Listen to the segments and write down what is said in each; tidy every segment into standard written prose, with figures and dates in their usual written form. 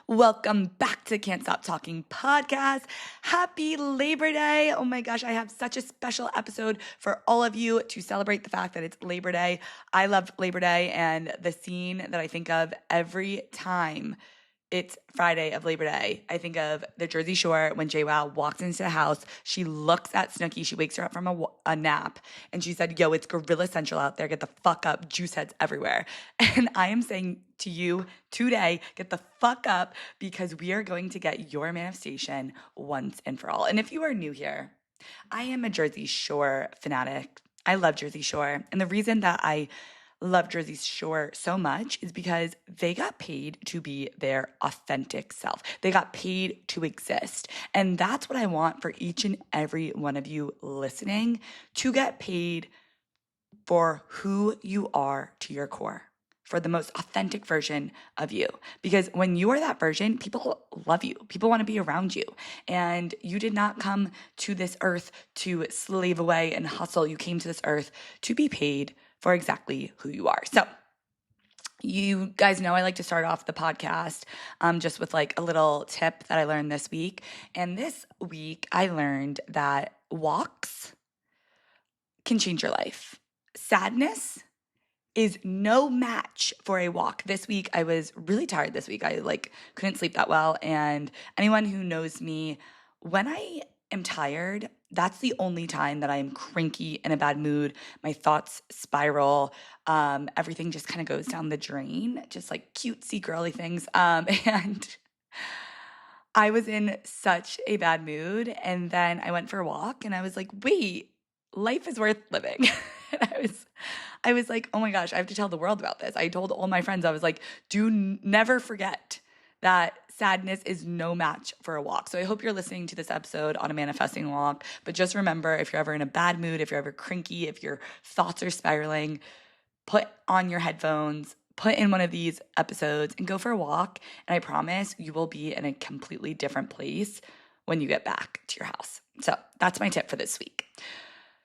Welcome back to Can't Stop Talking podcast. Happy Labor Day. Oh my gosh, I have such a special episode for all of you to celebrate the fact that it's Labor Day. I love Labor Day, and the scene that I think of every time it's Friday of Labor Day, I think of the Jersey Shore when JWoww walks into the house. She looks at Snooki. She wakes her up from a nap, and she said, "Yo, it's Gorilla Central out there. Get the fuck up. Juice heads everywhere." And I am saying to you today, get the fuck up, because we are going to get your manifestation once and for all. And if you are new here, I am a Jersey Shore fanatic. I love Jersey Shore. And the reason that I love Jersey Shore so much is because they got paid to be their authentic self. They got paid to exist. And that's what I want for each and every one of you listening, to get paid for who you are to your core, for the most authentic version of you. Because when you are that version, people love you. People want to be around you. And you did not come to this earth to slave away and hustle. You came to this earth to be paid for exactly who you are. So you guys know I like to start off the podcast just with like a little tip that I learned this week. And this week I learned that walks can change your life. Sadness is no match for a walk. This week, I was really tired this week. I couldn't sleep that well. And anyone who knows me, when I am tired, that's the only time that I'm cranky, in a bad mood. My thoughts spiral. Everything just kind of goes down the drain, just like cutesy girly things. And I was in such a bad mood. And then I went for a walk and I was like, wait, life is worth living. And I was like, oh my gosh, I have to tell the world about this. I told all my friends, I was like, never forget that sadness is no match for a walk. So I hope you're listening to this episode on a manifesting walk. But just remember, if you're ever in a bad mood, if you're ever cranky, if your thoughts are spiraling, put on your headphones, put in one of these episodes and go for a walk. And I promise you will be in a completely different place when you get back to your house. So that's my tip for this week.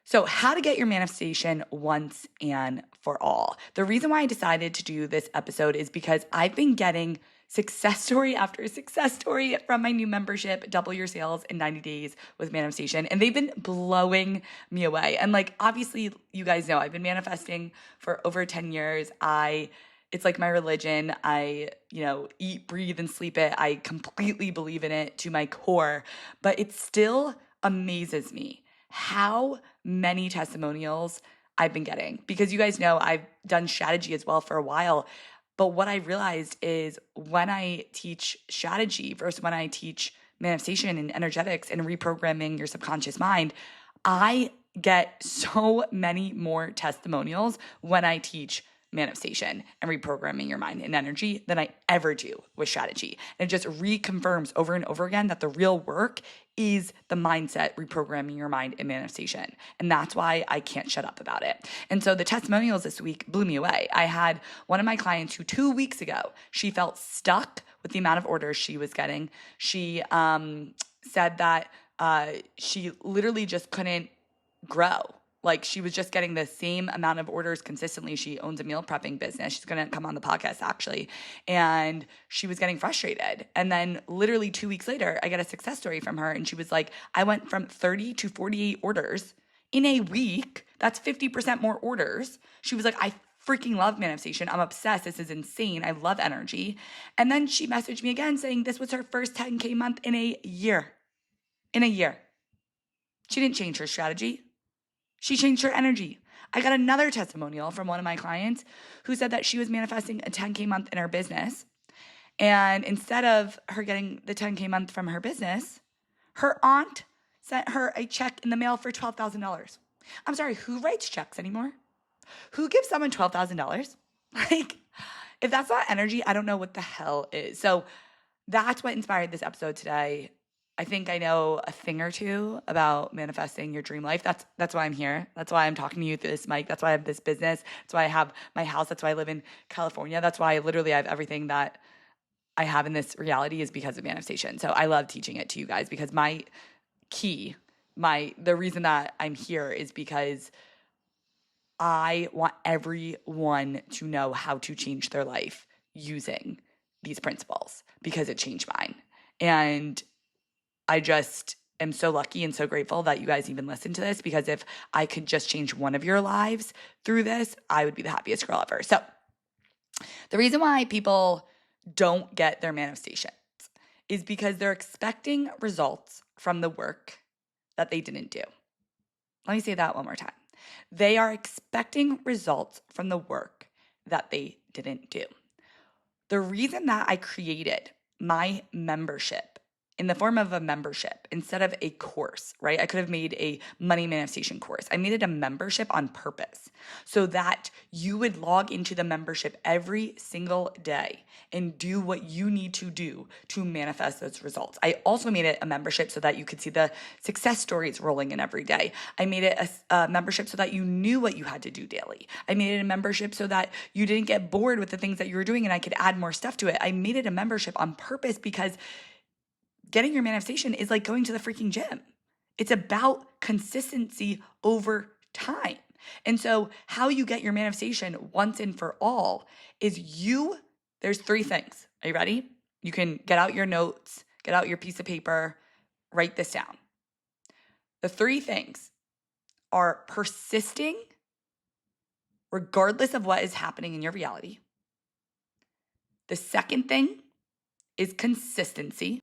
So how to get your manifestation once and for all. The reason why I decided to do this episode is because I've been getting success story after success story from my new membership, Double Your Sales in 90 Days with Manifestation. And they've been blowing me away. And obviously, you guys know I've been manifesting for over 10 years. It's like my religion. I, eat, breathe, and sleep it. I completely believe in it to my core. But it still amazes me how many testimonials I've been getting, because you guys know I've done strategy as well for a while. But what I realized is when I teach strategy versus when I teach manifestation and energetics and reprogramming your subconscious mind, I get so many more testimonials when I teach manifestation and reprogramming your mind and energy than I ever do with strategy. And it just reconfirms over and over again that the real work is the mindset, reprogramming your mind, and manifestation. And that's why I can't shut up about it. And so the testimonials this week blew me away. I had one of my clients who 2 weeks ago, she felt stuck with the amount of orders she was getting. She said that she literally just couldn't grow. She was just getting the same amount of orders consistently. She owns a meal prepping business. She's going to come on the podcast, actually. And she was getting frustrated. And then literally 2 weeks later, I get a success story from her. And she was like, I went from 30 to 48 orders in a week. That's 50% more orders. She was like, I freaking love manifestation. I'm obsessed. This is insane. I love energy. And then she messaged me again saying this was her first 10K month in a year. In a year. She didn't change her strategy. She changed her energy. I got another testimonial from one of my clients who said that she was manifesting a 10K month in her business. And instead of her getting the 10K month from her business, her aunt sent her a check in the mail for $12,000. I'm sorry, who writes checks anymore? Who gives someone $12,000? If that's not energy, I don't know what the hell is. So that's what inspired this episode today. I think I know a thing or two about manifesting your dream life. That's why I'm here. That's why I'm talking to you through this mic. That's why I have this business. That's why I have my house. That's why I live in California. That's why I literally have everything that I have in this reality is because of manifestation. So I love teaching it to you guys because the reason that I'm here is because I want everyone to know how to change their life using these principles because it changed mine. And I just am so lucky and so grateful that you guys even listen to this, because if I could just change one of your lives through this, I would be the happiest girl ever. So the reason why people don't get their manifestations is because they're expecting results from the work that they didn't do. Let me say that one more time. They are expecting results from the work that they didn't do. The reason that I created my membership in the form of a membership instead of a course, right? I could have made a money manifestation course. I made it a membership on purpose so that you would log into the membership every single day and do what you need to do to manifest those results. I also made it a membership so that you could see the success stories rolling in every day. I made it a membership so that you knew what you had to do daily. I made it a membership so that you didn't get bored with the things that you were doing and I could add more stuff to it. I made it a membership on purpose because getting your manifestation is like going to the freaking gym. It's about consistency over time. And so how you get your manifestation once and for all is there's 3 things. Are you ready? You can get out your notes, get out your piece of paper, write this down. The 3 things are persisting regardless of what is happening in your reality. The second thing is consistency.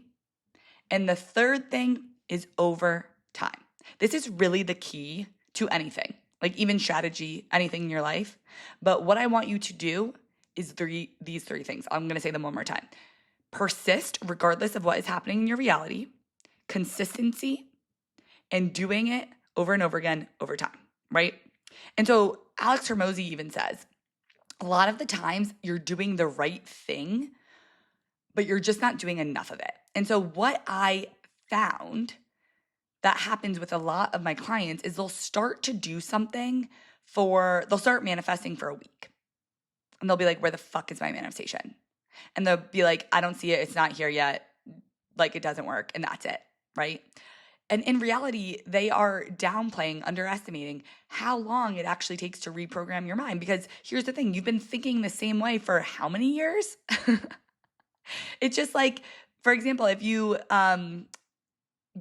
And the third thing is over time. This is really the key to anything, like even strategy, anything in your life. But what I want you to do is these 3 things. I'm going to say them one more time. Persist regardless of what is happening in your reality, consistency, and doing it over and over again over time, right? And so Alex Hormozi even says, a lot of the times you're doing the right thing, but you're just not doing enough of it. And so what I found that happens with a lot of my clients is they'll start to do something they'll start manifesting for a week. And they'll be like, where the fuck is my manifestation? And they'll be like, I don't see it. It's not here yet. Like it doesn't work. And that's it, right? And in reality, they are downplaying, underestimating how long it actually takes to reprogram your mind. Because here's the thing, you've been thinking the same way for how many years? It's just like, for example, if you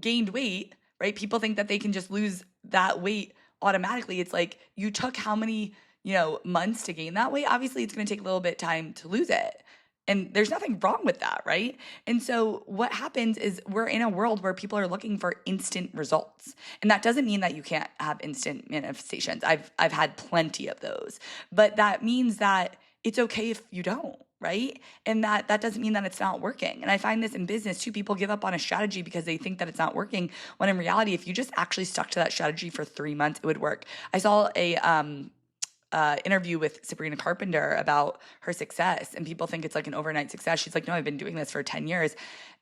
gained weight, right? People think that they can just lose that weight automatically. It's like you took how many, months to gain that weight? Obviously, it's going to take a little bit of time to lose it. And there's nothing wrong with that, right? And so what happens is we're in a world where people are looking for instant results. And that doesn't mean that you can't have instant manifestations. I've had plenty of those. But that means that it's okay if you don't, right? And that doesn't mean that it's not working. And I find this in business too. People give up on a strategy because they think that it's not working, when in reality, if you just actually stuck to that strategy for 3 months, it would work. I saw a interview with Sabrina Carpenter about her success, and people think it's like an overnight success. She's like, no, I've been doing this for 10 years.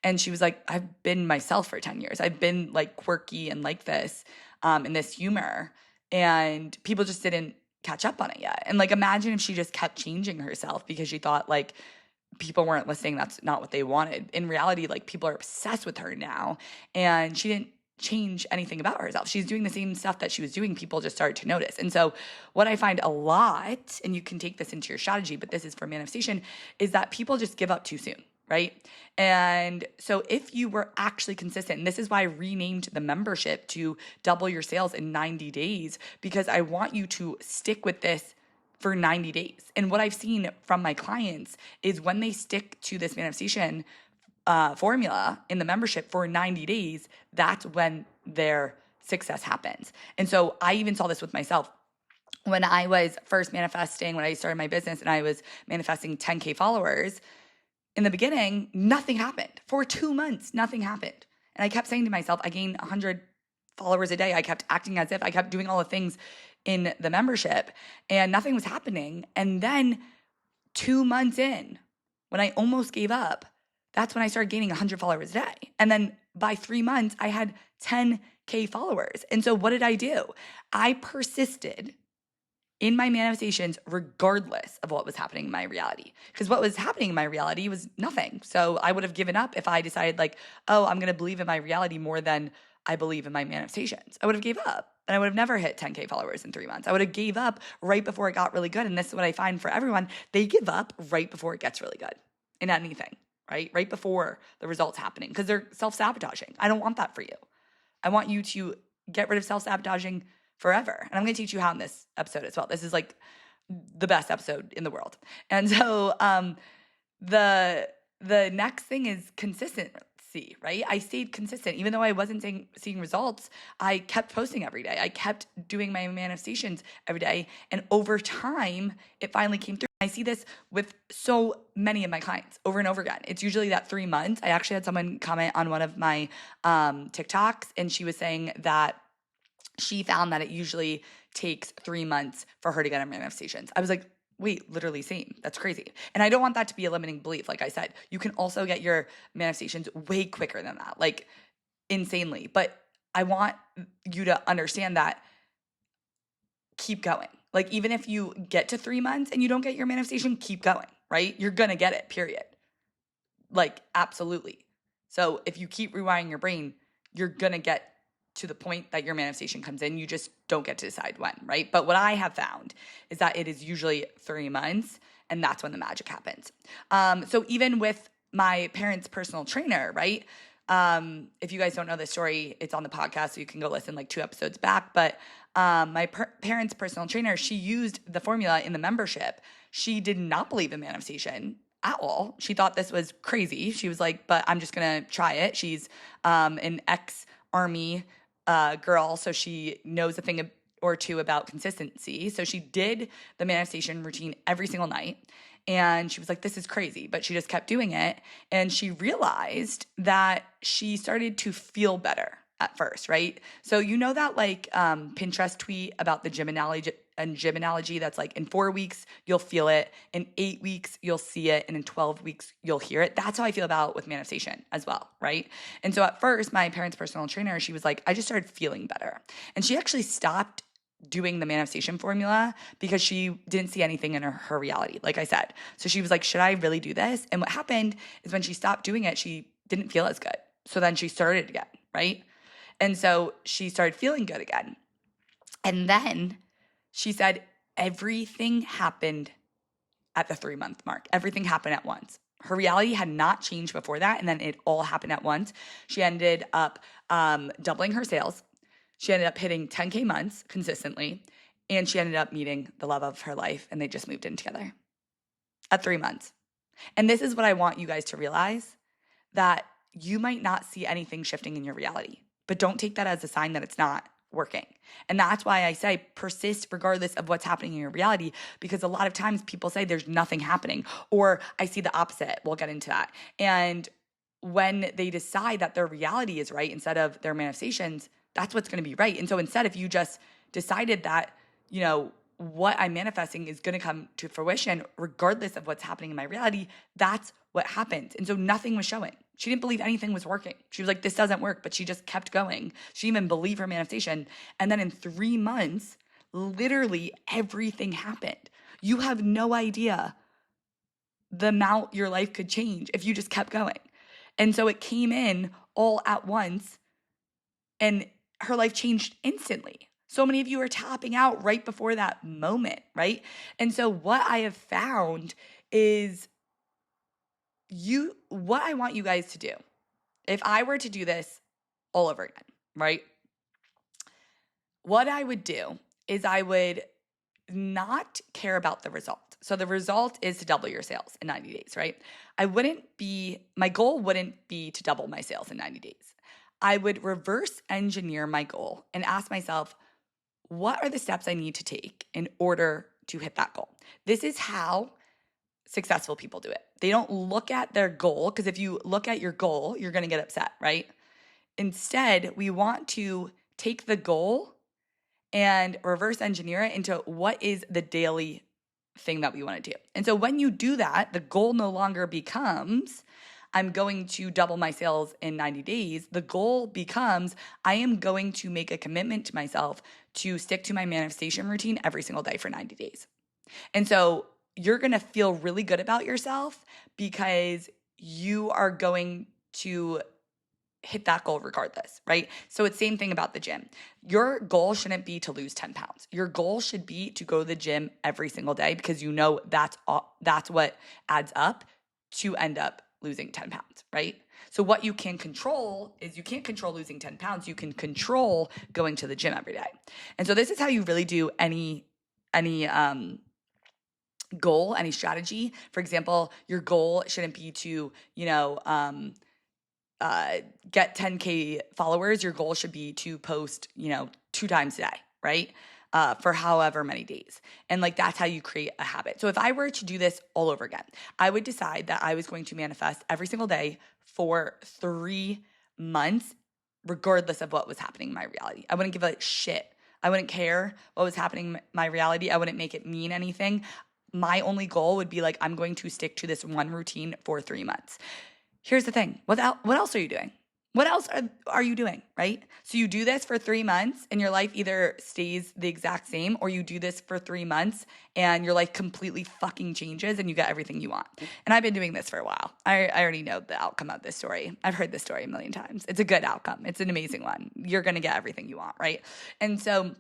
And she was like, I've been myself for 10 years. I've been like quirky and like this, in this humor, and people just didn't catch up on it yet. And like, imagine if she just kept changing herself because she thought like people weren't listening. That's not what they wanted. In reality, like people are obsessed with her now, and she didn't change anything about herself. She's doing the same stuff that she was doing. People just started to notice. And so what I find a lot, and you can take this into your strategy, but this is for manifestation, is that people just give up too soon, right? And so if you were actually consistent, and this is why I renamed the membership to double your sales in 90 days, because I want you to stick with this for 90 days. And what I've seen from my clients is when they stick to this manifestation formula in the membership for 90 days, that's when their success happens. And so I even saw this with myself. When I was first manifesting, when I started my business and I was manifesting 10K followers, in the beginning, nothing happened. For 2 months, nothing happened. And I kept saying to myself, I gained 100 followers a day. I kept acting as if I kept doing all the things in the membership and nothing was happening. And then 2 months in, when I almost gave up, that's when I started gaining 100 followers a day. And then by 3 months, I had 10K followers. And so what did I do? I persisted in my manifestations regardless of what was happening in my reality. Because what was happening in my reality was nothing. So I would have given up if I decided like, oh, I'm going to believe in my reality more than I believe in my manifestations. I would have gave up. And I would have never hit 10K followers in 3 months. I would have gave up right before it got really good. And this is what I find for everyone. They give up right before it gets really good. in anything, right? Right before the results happening, because they're self-sabotaging. I don't want that for you. I want you to get rid of self-sabotaging forever. And I'm going to teach you how in this episode as well. This is like the best episode in the world. And so the next thing is consistency, right? I stayed consistent. Even though I wasn't seeing results, I kept posting every day. I kept doing my manifestations every day. And over time, it finally came through. I see this with so many of my clients over and over again. It's usually that 3 months. I actually had someone comment on one of my TikToks, and she was saying that she found that it usually takes 3 months for her to get her manifestations. I was like, wait, literally same. That's crazy. And I don't want that to be a limiting belief. Like I said, you can also get your manifestations way quicker than that, like insanely. But I want you to understand that keep going. Like even if you get to 3 months and you don't get your manifestation, keep going, right? You're going to get it, period. Like absolutely. So if you keep rewiring your brain, you're going to get to the point that your manifestation comes in. You just don't get to decide when, right? But what I have found is that it is usually 3 months, and that's when the magic happens. So even with my parents' personal trainer, right? If you guys don't know this story, it's on the podcast, so you can go listen like 2 episodes back. But my parents' personal trainer, she used the formula in the membership. She did not believe in manifestation at all. She thought this was crazy. She was like, but I'm just going to try it. She's an ex-army girl, so she knows a thing or two about consistency. So she did the manifestation routine every single night. And she was like, this is crazy. But she just kept doing it. And she realized that she started to feel better at first, right? So you know that like Pinterest tweet about the gym analogy that's like in 4 weeks, you'll feel it. In 8 weeks, you'll see it. And in 12 weeks, you'll hear it. That's how I feel about with manifestation as well, right? And so at first, my parents' personal trainer, she was like, I just started feeling better. And she actually stopped doing the manifestation formula because she didn't see anything in her reality, like I said. So she was like, should I really do this? And what happened is when she stopped doing it, she didn't feel as good. So then she started again, right? And so she started feeling good again. And then she said everything happened at the 3-month mark. Everything happened at once. Her reality had not changed before that. And then it all happened at once. She ended up doubling her sales. She ended up hitting 10K months consistently. And she ended up meeting the love of her life. And they just moved in together at 3 months. And this is what I want you guys to realize, that you might not see anything shifting in your reality, but don't take that as a sign that it's not working. And that's why I say persist regardless of what's happening in your reality, because a lot of times people say there's nothing happening, or I see the opposite. We'll get into that. And when they decide that their reality is right instead of their manifestations, that's what's going to be right. And so instead, if you just decided that, you know, what I'm manifesting is going to come to fruition regardless of what's happening in my reality, that's what happened. And so nothing was showing. She didn't believe anything was working. She was like, this doesn't work, but she just kept going. She didn't even believe her manifestation. And then in 3 months, literally everything happened. You have no idea the amount your life could change if you just kept going. And so it came in all at once, and her life changed instantly. So many of you are tapping out right before that moment, right? And so what I have found is what I want you guys to do, if I were to do this all over again, right? What I would do is I would not care about the result. So the result is to double your sales in 90 days, right? My goal wouldn't be to double my sales in 90 days. I would reverse engineer my goal and ask myself, what are the steps I need to take in order to hit that goal? This is how successful people do it. They don't look at their goal, because if you look at your goal, you're going to get upset, right? Instead, we want to take the goal and reverse engineer it into what is the daily thing that we want to do. And so when you do that, the goal no longer becomes, I'm going to double my sales in 90 days. The goal becomes, I am going to make a commitment to myself to stick to my manifestation routine every single day for 90 days. And so you're going to feel really good about yourself because you are going to hit that goal regardless, right? So it's same thing about the gym. Your goal shouldn't be to lose 10 pounds. Your goal should be to go to the gym every single day, because you know that's what adds up to end up losing 10 pounds, right? So what you can control is you can't control losing 10 pounds. You can control going to the gym every day. And so this is how you really do any goal, any strategy. For example, your goal shouldn't be to, get 10K followers. Your goal should be to post, 2 times a day, right? For however many days. And like that's how you create a habit. So if I were to do this all over again, I would decide that I was going to manifest every single day for 3 months, regardless of what was happening in my reality. I wouldn't give a shit. I wouldn't care what was happening in my reality. I wouldn't make it mean anything. My only goal would be like, I'm going to stick to this one routine for 3 months. Here's the thing. What else are you doing? What else are you doing, right? So you do this for 3 months and your life either stays the exact same, or you do this for 3 months and your life completely fucking changes and you get everything you want. And I've been doing this for a while. I already know the outcome of this story. I've heard this story a million times. It's a good outcome. It's an amazing one. You're going to get everything you want, right? And so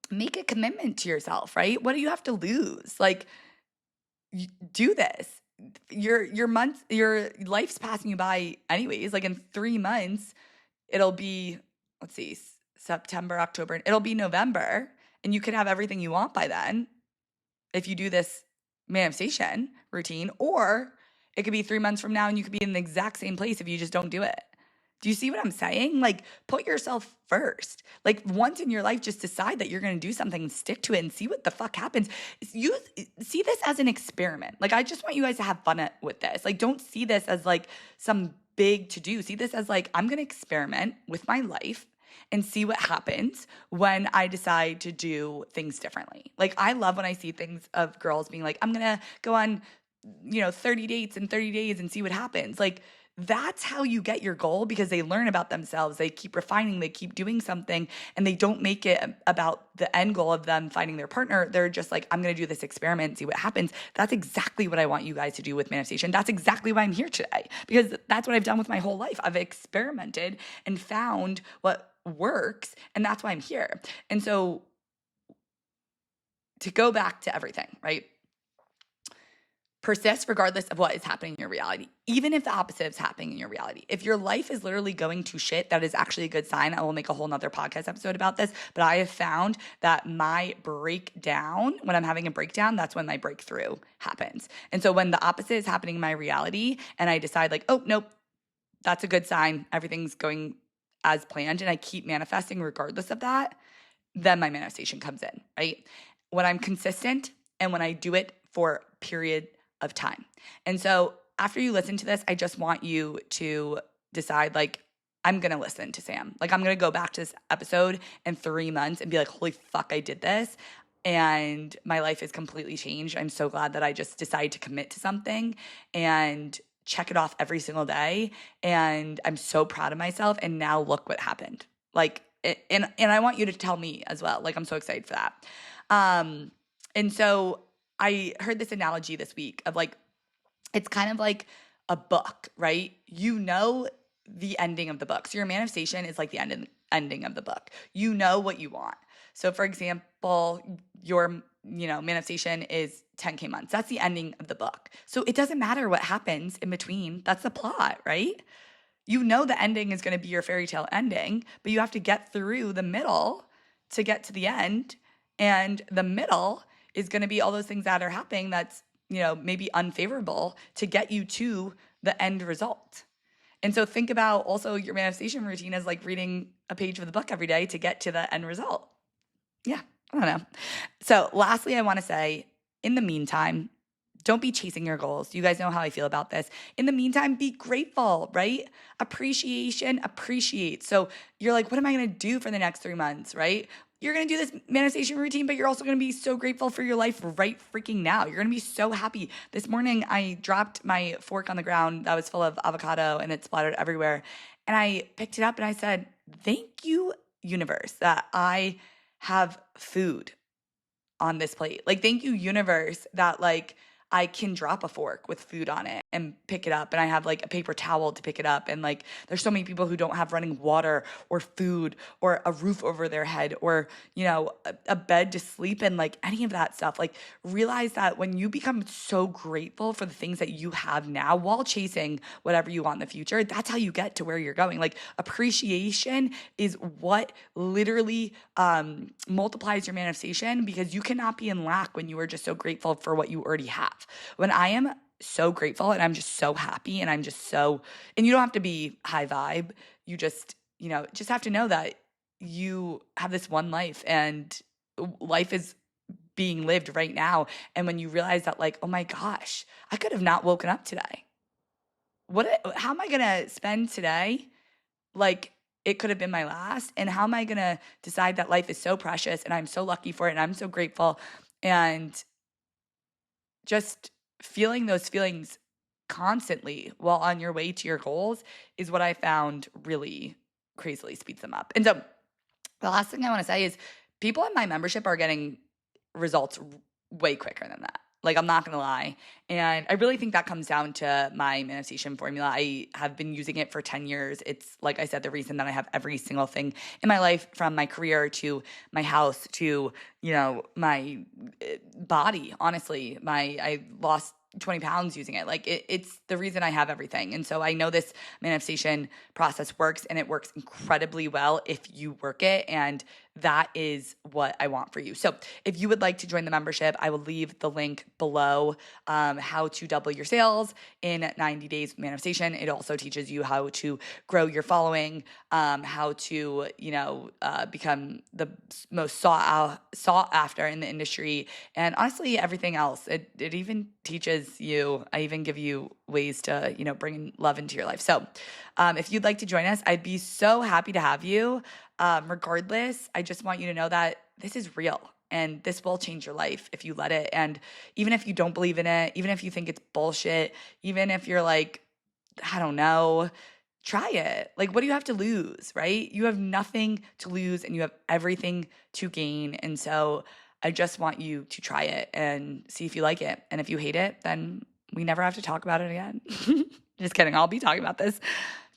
make a commitment to yourself, right? What do you have to lose? Like, do this. Your life's passing you by anyways. Like in 3 months, it'll be, let's see, September, October, it'll be November, and you can have everything you want by then if you do this manifestation routine. Or it could be 3 months from now and you could be in the exact same place if you just don't do it. Do you see what I'm saying? Like, put yourself first. Like, once in your life, just decide that you're going to do something and stick to it and see what the fuck happens. You see this as an experiment. Like, I just want you guys to have fun with this. Like, don't see this as like some big to do. See this as like, I'm going to experiment with my life and see what happens when I decide to do things differently. Like, I love when I see things of girls being like, I'm going to go on, 30 dates in 30 days and see what happens. Like, that's how you get your goal, because they learn about themselves. They keep refining, they keep doing something, and they don't make it about the end goal of them finding their partner. They're just like, I'm going to do this experiment, see what happens. That's exactly what I want you guys to do with manifestation. That's exactly why I'm here today, because that's what I've done with my whole life. I've experimented and found what works, and that's why I'm here. And so to go back to everything, right? Persist regardless of what is happening in your reality, even if the opposite is happening in your reality. If your life is literally going to shit, that is actually a good sign. I will make a whole nother podcast episode about this, but I have found that my breakdown, when I'm having a breakdown, that's when my breakthrough happens. And so when the opposite is happening in my reality and I decide like, oh, nope, that's a good sign, everything's going as planned, and I keep manifesting regardless of that, then my manifestation comes in, right? When I'm consistent and when I do it for a period of time. And so after you listen to this, I just want you to decide, like, I'm going to listen to Sam. Like, I'm going to go back to this episode in 3 months and be like, holy fuck, I did this. And my life has completely changed. I'm so glad that I just decided to commit to something and check it off every single day. And I'm so proud of myself. And now look what happened. Like, and I want you to tell me as well. Like, I'm so excited for that. And so I heard this analogy this week of like, it's kind of like a book, right? You know the ending of the book. So your manifestation is like the ending of the book. You know what you want. So for example, your manifestation is 10K months. That's the ending of the book. So it doesn't matter what happens in between. That's the plot, right? You know the ending is going to be your fairy tale ending, but you have to get through the middle to get to the end. And the middle is going to be all those things that are happening that's, maybe unfavorable to get you to the end result. And so think about also your manifestation routine as like reading a page of the book every day to get to the end result. Yeah, I don't know. So lastly, I want to say, in the meantime, don't be chasing your goals. You guys know how I feel about this. In the meantime, be grateful, right? Appreciation, appreciate. So you're like, what am I going to do for the next 3 months, right? You're going to do this manifestation routine, but you're also going to be so grateful for your life right freaking now. You're going to be so happy. This morning, I dropped my fork on the ground that was full of avocado and it splattered everywhere. And I picked it up and I said, thank you, universe, that I have food on this plate. Like, thank you, universe, that like I can drop a fork with food on it and pick it up. And I have like a paper towel to pick it up. And like, there's so many people who don't have running water or food or a roof over their head or, a bed to sleep in, like any of that stuff. Like, realize that when you become so grateful for the things that you have now while chasing whatever you want in the future, that's how you get to where you're going. Like, appreciation is what literally multiplies your manifestation, because you cannot be in lack when you are just so grateful for what you already have. When I am so grateful and I'm just so happy and I'm just so, and you don't have to be high vibe, you just have to know that you have this one life and life is being lived right now. And when you realize that, like, oh my gosh, I could have not woken up today. How am I going to spend today? Like, it could have been my last. And how am I going to decide that life is so precious and I'm so lucky for it and I'm so grateful? And just feeling those feelings constantly while on your way to your goals is what I found really crazily speeds them up. And so the last thing I want to say is people in my membership are getting results way quicker than that. Like, I'm not going to lie. And I really think that comes down to my manifestation formula. I have been using it for 10 years. It's, like I said, the reason that I have every single thing in my life, from my career to my house to, my body. Honestly, I lost 20 pounds using it. Like, it's the reason I have everything. And so I know this manifestation process works, and it works incredibly well if you work it. And that is what I want for you. So if you would like to join the membership, I will leave the link below, how to double your sales in 90 days manifestation. It also teaches you how to grow your following, how to, become the most sought after in the industry, and honestly, everything else. It even teaches you, I even give you ways to, bring love into your life. So if you'd like to join us, I'd be so happy to have you. Regardless, I just want you to know that this is real and this will change your life if you let it. And even if you don't believe in it, even if you think it's bullshit, even if you're like, I don't know, try it. Like, what do you have to lose, right? You have nothing to lose and you have everything to gain. And so I just want you to try it and see if you like it. And if you hate it, then we never have to talk about it again. Just kidding. I'll be talking about this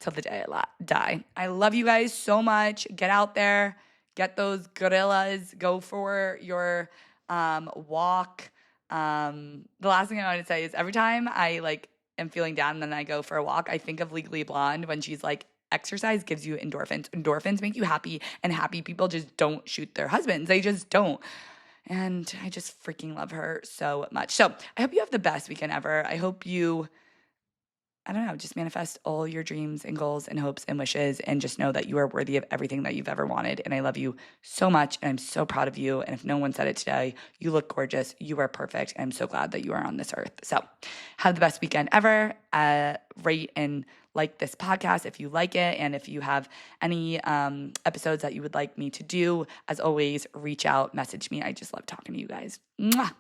till the day I die. I love you guys so much. Get out there, get those gorillas, go for your walk. The last thing I want to say is every time I am feeling down and then I go for a walk, I think of Legally Blonde when she's like, exercise gives you endorphins. Endorphins make you happy, and happy people just don't shoot their husbands. They just don't. And I just freaking love her so much. So I hope you have the best weekend ever. I hope you, just manifest all your dreams and goals and hopes and wishes, and just know that you are worthy of everything that you've ever wanted. And I love you so much, and I'm so proud of you. And if no one said it today, you look gorgeous. You are perfect. And I'm so glad that you are on this earth. So have the best weekend ever. Rate and like this podcast if you like it. And if you have any episodes that you would like me to do, as always, reach out, message me. I just love talking to you guys. Mwah.